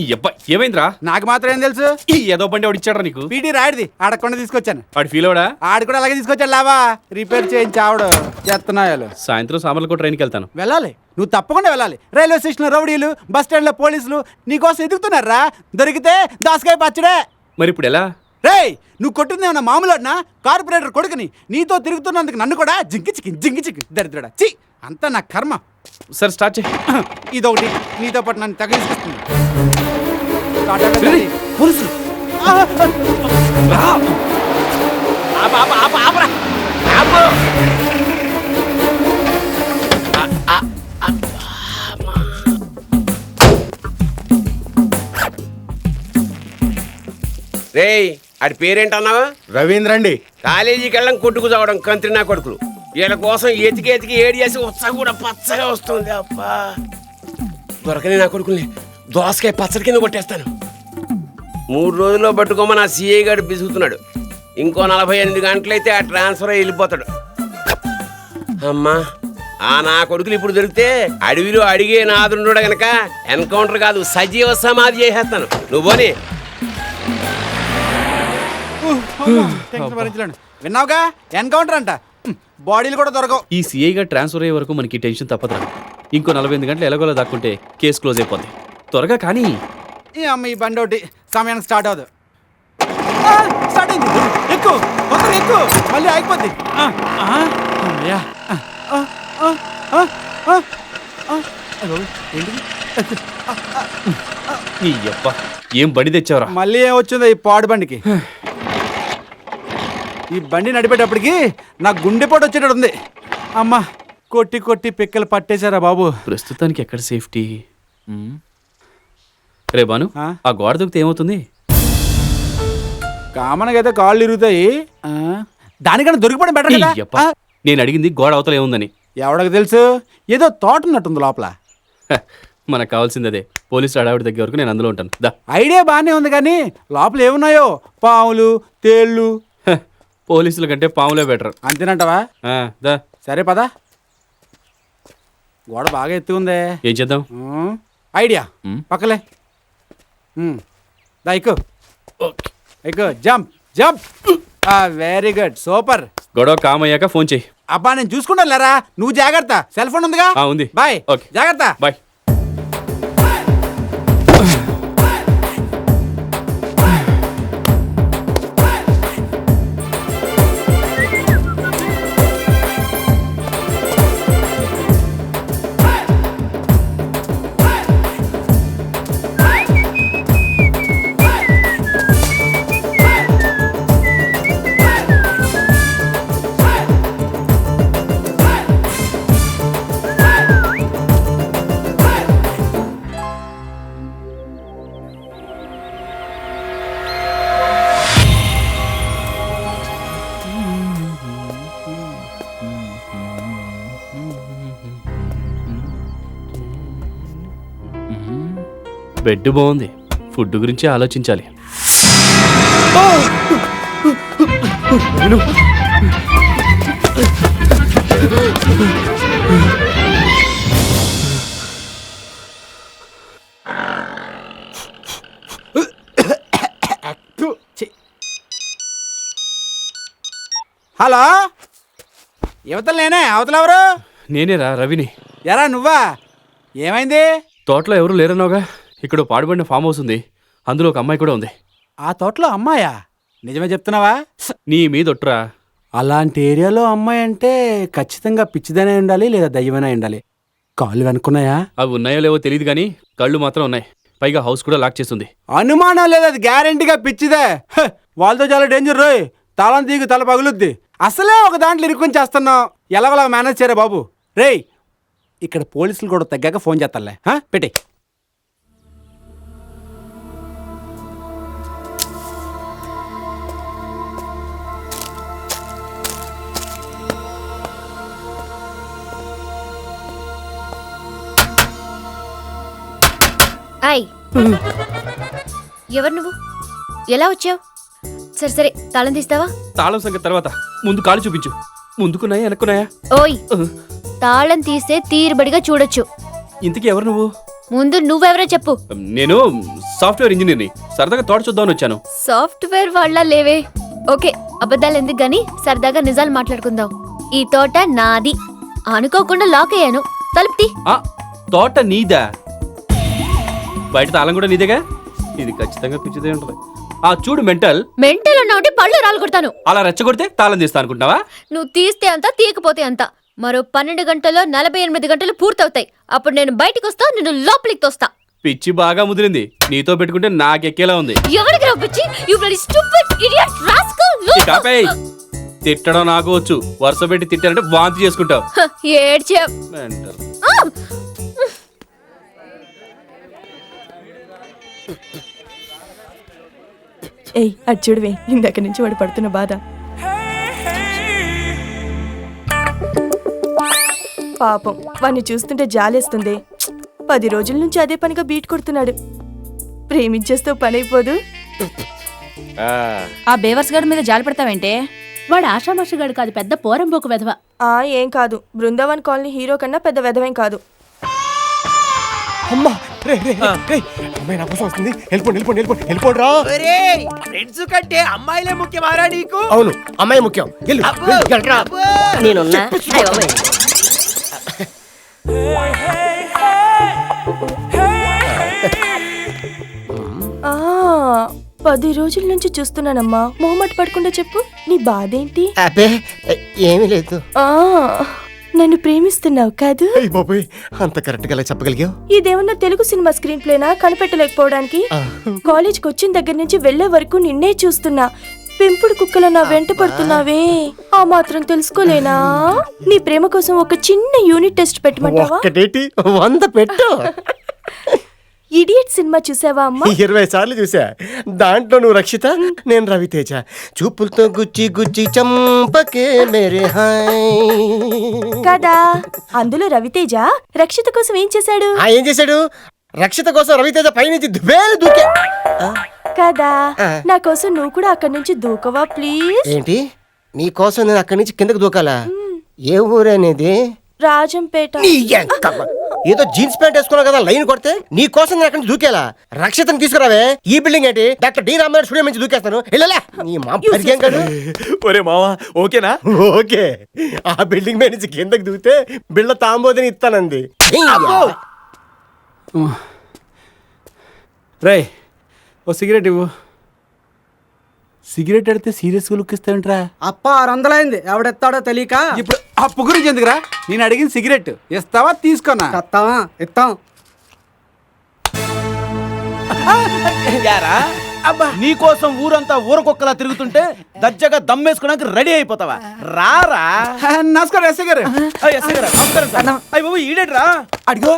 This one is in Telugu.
ఈ అబ్బా ఏమైందిరా? నాకు మాత్రం ఏం తెలుసు? ఈ ఏదో బండి వాడు ఇచ్చాడ్రా నీకు? పీటీ రాడిది అడగకుండా తీసుకొచ్చాను. వాడు ఫీల్ అవడా? ఆడు కూడా అలాగే తీసుకొచ్చాడు లావా, రిపేర్ చేయించి ఆవిడ చేస్తున్నాయాలు. సాయంత్రం సామర్లకో ట్రైన్కి వెళ్తాను. వెళ్ళాలి, నువ్వు తప్పకుండా వెళ్ళాలి. రైల్వే స్టేషన్లో రౌడీలు, బస్ స్టాండ్లో పోలీసులు నీకోసం ఎదుగుతున్నారా? దొరికితే దాసకాయ పచ్చడే. మరి ఇప్పుడు ఎలా? రేయ్, నువ్వు కొట్టిందేమన్నా మామూలునా? కార్పొరేటర్ కొడుకుని నీతో తిరుగుతున్నందుకు నన్ను కూడా జింకి చికెన్ దరిద్రడా. చి, అంతా నా కర్మ. సరే స్టార్ట్ చేయి. ఇదొకటి నీతో పాటు నన్ను తగిలిస్తుంది. పోలీసులు రేయ్, ఆడి పేరేంటన్నావా? రవీంద్ర అండి. కాలేజీకి వెళ్ళడం కొట్టుకు చావడం కంత్రి నా కొడుకులు. వీళ్ళ కోసం ఎతికి ఏడి చేసి ఉత్సాహం కూడా పచ్చగా వస్తుంది. అబ్బా, దొరకని నా కొడుకుల్ని దోసకాయ పచ్చడి కింద కొట్టేస్తాను. 3 రోజుల్లో పట్టుకోమని ఆ సిఐ గారు బిసుకుతున్నాడు. ఇంకో 48 గంటలైతే ఆ ట్రాన్స్ఫర్ అయ్యి వెళ్ళిపోతాడు. అమ్మా, ఆ నా కొడుకులు ఇప్పుడు దొరికితే అడవిలో అడిగే నాదుండు గనక ఎన్కౌంటర్ కాదు సజీవ సమాధి చేసేస్తాను. నువ్వు పోనీ. విన్నావుగా, ఎన్కౌంటర్ అంట. బాడీలు కూడా దొరకవు. ఈ సిఐగా ట్రాన్స్ఫర్ అయ్యే వరకు మనకి టెన్షన్ తప్పదురా. ఇంకో 48 గంటలు ఎలాగోలా దాక్కుంటే కేసు క్లోజ్ అయిపోద్ది. త్వరగా కానీ. ఈ అమ్మ, ఈ బండి ఒకటి సమయానికి స్టార్ట్ అవ్వదు. స్టార్ట్ అయింది. ఎక్కువ తొందరగా ఎక్కువ, మళ్ళీ ఆగిపోద్ది. ఈ అబ్బా, ఏం బండి తెచ్చావరా? మళ్ళీ ఏం వచ్చిందో ఈ పాడు బండికి. ఈ బండి నడిపేటప్పటికి నా గుండెపోటు వచ్చేటట్టు ఉంది. అమ్మా, కొట్టి కొట్టి పిక్కలు పట్టేశారా బాబు. ప్రస్తుతానికి ఎక్కడ సేఫ్టీ? రే బాను, ఆ గోడ దూకితే ఏమవుతుంది? కామన్గా అయితే కాళ్ళు ఇరుగుతాయి. దానికన్నా దొరికిపోవడం బెటర్ కదా. అబ్బా, నేను అడిగింది గోడ అవతల ఏముందని. ఎవడకు తెలుసు, ఏదో తోట ఉన్నట్టుంది లోపల. మనకు కావాల్సింది అదే. పోలీసులు అడావిడి దగ్గర వరకు నేను అందులో ఉంటాను. దా. ఐడియా బాగానే ఉంది కానీ లోపల ఏమున్నాయో? పాములు, తేళ్ళు. పోలీసుల కంటే పాములే బెటర్. అంతేనంటావా? దా. సరే పదా. గోడ బాగా ఎత్తు ఉందే. ఏం చేద్దాం? ఐడియా పక్కలే. దా, ఎక్కు ఎక్కు, jump jump. Very good, super. గొడవ కామ్ అయ్యాక ఫోన్ చెయ్యి. అబ్బా, నేను చూసుకుంటాను లేరా, నువ్వు జాగ్రత్త. సెల్ ఫోన్ ఉందిగా? ఉంది. బాయ్. ఓకే, జాగ్రత్త. బాయ్. బెడ్ బాగుంది. ఫుడ్ గురించి ఆలోచించాలి. హలో, యువతలు నేనే. అవతల ఎవరు? నేనేరా, రవిని. ఎరా నువ్వా? ఏమైంది? తోటలో ఎవరు లేరన్నావుగా. ఇక్కడ పాడుబడిన ఫామ్ హౌస్ ఉంది, అందులో ఒక అమ్మాయి కూడా ఉంది. ఆ తోటలో అమ్మాయా? నిజమే చెప్తున్నావా? నీ మీదొట్టురా. అలాంటి ఏరియాలో అమ్మాయి అంటే ఖచ్చితంగా పిచ్చిదనే ఉండాలి, లేదా దయ్యమైనా ఉండాలి. కాళ్ళు వెనుకున్నాయా? అవి ఉన్నాయో లేవో తెలియదు కానీ కళ్ళు మాత్రం ఉన్నాయి. పైగా హౌస్ కూడా లాక్ చేస్తుంది. అనుమానం లేదు, అది గ్యారెంటీగా పిచ్చిదే. వాళ్ళతో చాలా డేంజర్ రోయ్. తాళం తీగు తల పగులుద్ది. అసలే ఒక దాంట్లో ఇరుక్కుని చేస్తున్నావు. ఎలాగోలా మేనేజ్ చేయరా బాబు. రేయ్, ఇక్కడ పోలీసులు కూడా తగ్గాక ఫోన్ చేస్తానులే. పెట్టి. ఎవరు నువ్వు? ఎలా వచ్చావు? సరే సరే, తాళం తీస్తావా? తాళం సంగతి తర్వాత, ముందు కాళ్ళు చూపించు. ముందుకున్నాయా వెనక్కున్నాయా? ఓయ్, తాళం తీస్తే తీరుబడిగా చూడొచ్చు. ఇంతకీ ఎవరు నువ్వు? ముందు నువ్వెవరో చెప్పు. నేను సాఫ్ట్వేర్ ఇంజనీర్ని. సరదాగా తోట చూద్దామని వచ్చాను. సాఫ్ట్వేర్ వాళ్ళ లేవే. ఓకే, అబద్ధాలు ఎందుకు గాని సరదాగా నిజాలు మాట్లాడుకుందాం. ఈ తోట నాది. అనుకోకుండా లాక్ అయ్యాను. తలుపుతి. ఆ, తోట నీదా? బయట తాళం కూడా నీదేగా? ఇది ఖచ్చితంగా పిచ్చిదే ఉంటుంది. ఆ చూడు మెంటల్. మెంటల్ అన్నా ఉంటే పళ్ళు రాలు కొడతాను. అలా రెచ్చగొడితే తాళం తీస్తా అనుకుంటున్నావా? నువ్వు తీస్తే అంత, తీయకపోతే అంత. మరో 12 గంటల్లో 48 గంటలు పూర్తవుతాయి. అప్పుడు నేను బయటికి వస్తా, నిన్ను లోపలికి తోస్తా. పిచ్చి బాగా ముదిరింది. నీతో పెట్టుకుంటే నాకెక్కేలా ఉంది. ఎవరికి రప్పించి? You bloody stupid idiot rascal. ఇక ఆపేయ్. తిట్టడం నాకు వచ్చు. వరుస పెట్టి తిట్టారంటే వాంతి చేసుకుంటావు. ఏడ్చా. మెంటల్. ఏయ్ అది చూడవే, ఇందాక నుంచి వాడు పడుతున్న బాధ. పాపం వాడిని చూస్తుంటే జాలేస్తుంది. 10 రోజుల నుంచి అదే పనిగా బీట్ కొడుతున్నాడు. ప్రేమించేస్తూ పని అయిపోదు. ఆ బేవర్స్ గడి మీద జాలి పడతావేంటే? వాడు ఆషామాషగాడు కాదు, పెద్ద పోరంబోకు వెధవ. ఏం కాదు, బృందావన్ కాలనీ హీరో కన్నా పెద్ద వెధవేం కాదు. అమ్మా రే రే రే అమ్మాయి నా కోసం వస్తుంది. వెళ్ళిపోండి రా. ఫ్రెండ్స్ కంటే అమ్మాయిలే ముఖ్యమారా నీకు? అవును, అమ్మాయి ముఖ్యం. వెళ్ళరా. నేనున్నా. 10 రోజుల నుంచి చూస్తున్నానమ్మా. మొహమాట పడకుండా చెప్పు, నీ బాధేంటి? అబ్బే ఏమీ లేదు. నన్ను ప్రేమిస్తున్నావు కాదు? బాబోయ్, అంత కరెక్ట్ గా చెప్పగలిగావు. ఇదేమన్నా తెలుగు సినిమా స్క్రీన్ ప్లేనా కనిపెట్టలేకపోవడానికి? కాలేజ్కి వచ్చిన దగ్గర నుంచి వెళ్లే వరకు నిన్నే చూస్తున్నా. పెంపుడు కుక్కల నా వెంట పడుతున్నావే, ఆ మాత్రం తెలుసుకోలేనా? నీ ప్రేమ కోసం ఒక చిన్న యూనిట్ టెస్ట్ పెట్టమంటావా? 100 పెట్టు. ఇడియట్ సినిమా చూసావా అమ్మా? 20 సార్లు చూసా. దాంట్లో నువ్వు రక్షిత, నేను రవితేజ. చూపులతో గుచ్చి చంపకే మేరే హాయ్ కదా. అందులో రవితేజ రక్షిత కోసం ఏం చేశాడు? ఏం చేశాడు? రక్షిత కోసం రవితేజ పైనుంచి దుబేలు దూకే కదా. నా కోసం నువ్వు కూడా అక్కడి నుంచి దూకవా ప్లీజ్? ఏంటి? నీ కోసం నేను అక్కడి నుంచి కిందకి దూకాలా? ఏ ఊరనేది? రాజంపేట. ఏదో జీన్స్ ప్యాంట్ వేసుకున్నావు కదా, లైన్ కొడితే నీ కోసం నేను అక్కడి నుంచి దూకేలా? రక్షితని తీసుకురావే. ఈ బిల్డింగ్ ఏంటి? డాక్టర్ డి రామారావు స్టూడియో నుంచి దూకేస్తాను. వెళ్ళలే. నీ మా పరిచయం కాదు. ఒరే మావా, ఓకేనా? ఓకే. ఆ బిల్డింగ్ మీద నుంచి కిందకి దూకితే బిళ్ళ తాంబోదని ఇస్తానంది. రే, ఓ సిగరెట్ ఇవ్వు. సిగరెట్ అడితే సీరియస్గా లుక్ ఇస్తావేంట్రా? అప్ప 600 అయింది, ఎవడెత్తాడో తెలియక. ఇప్పుడు అప్పు గురించి ఎందుకురా? నేను అడిగిన సిగరెట్ ఇస్తావా తీసుకున్నా? కత్తావా? ఇస్తాం. నీ కోసం ఊరంతా ఊరకొక్కలా తిరుగుతుంటే దజ్జగా దమ్మేసుకోవడానికి రెడీ అయిపోతావా? రారా. నమస్కారం ఎస్ఐ గారు. నమస్కారం సార్. అయ్య బాబు, ఈడేట్రా? అడిగో